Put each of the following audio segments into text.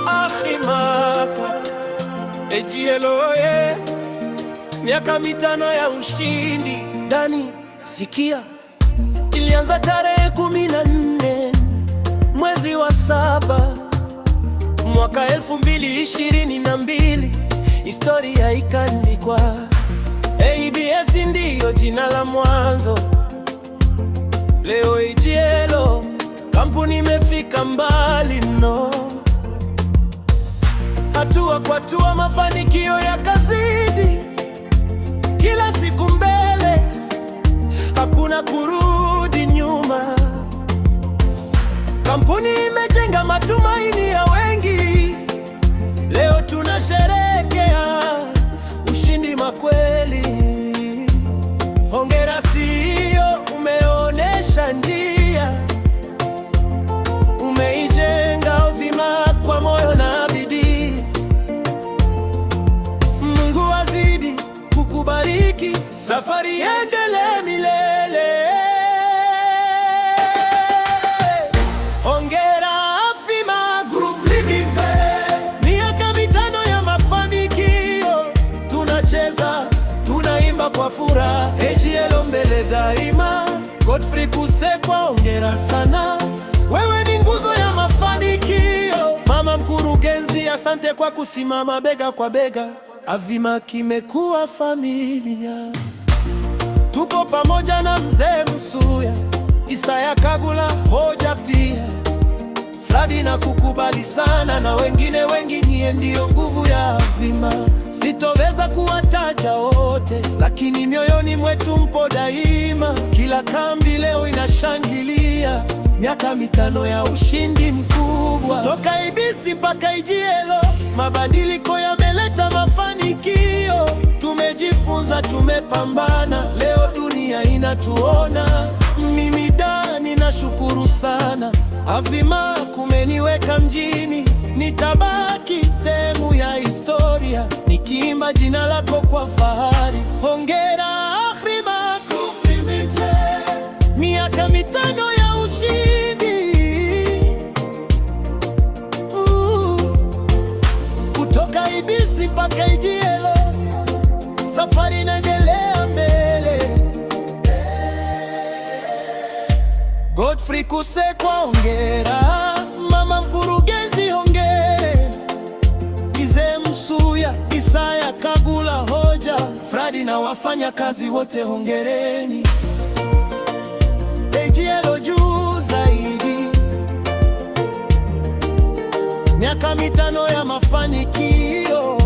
Afimaka Ejieloye, miaka 5 ya ushindi. Dani, sikia, ilianza tarehe 14 mwezi wa 7 mwaka 2022. Historia ikaandikwa. ABS ndiyo jina la mwanzo. Leo Ejielo, kampuni imefika mbali no. Hatua kwa hatua mafanikio yakazidi, kila siku mbele, hakuna kurudi nyuma. Kampuni imejenga matumaini ya wengi. Leo tunasherehekea ushindi makweli. Hongera CEO, umeonesha njia, umeijenga Afimaka kwa moyo na bidii. Mungu azidi kukubariki, safari endelee milele. Hongera Afimaka Group Limited, miaka 5 ya mafanikio. Tunacheza, tunaimba kwa furaha. Ejielo mbele daima. Godfrey Kusekwa, hongera sana, wewe ni nguzo ya mafanikio. Mama mkurugenzi, asante kwa kusimama bega kwa bega. Afimaka imekuwa familia. Tupo pamoja na Mzee Msuya, Isaya Kagula, Hoja pia Fradi, na kukubali sana na wengine wengi. Nyie ndio nguvu ya Afimaka. Sitoweza kuwataja wote, lakini mioyoni mwetu mpo daima. Kila kambi leo inashangilia miaka 5 ya ushindi mkubwa. Toka ABC mpaka Ejielo, mabadiliko yameleta mafanikio. Tumejifunza, tumepambana, leo dunia inatuona. Mimi Dani nashukuru sana, Afimaka umeniweka mjini. Nitabaki sehemu ya historia, nikiimba jina lako kwa fahari. Hongera Afimaka Group Limited, miaka 5 ya ushindi. Kutoka ABC mpaka Ejielo, safari inaendelea mbele. Godfrey Kusekwa, hongera. Mama mkurugenzi, hongera. Mzee Msuya, Isaya Kagula, Hoja, Fradi na wafanya kazi wote, hongereni. Ejielo juu zaidi, miaka 5 ya mafanikio.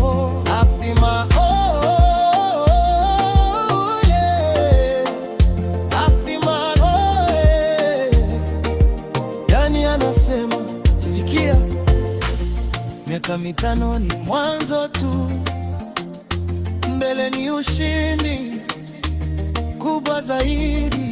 Afimaka, anasema sikia, miaka 5 ni mwanzo tu, mbele ni ushindi kubwa zaidi.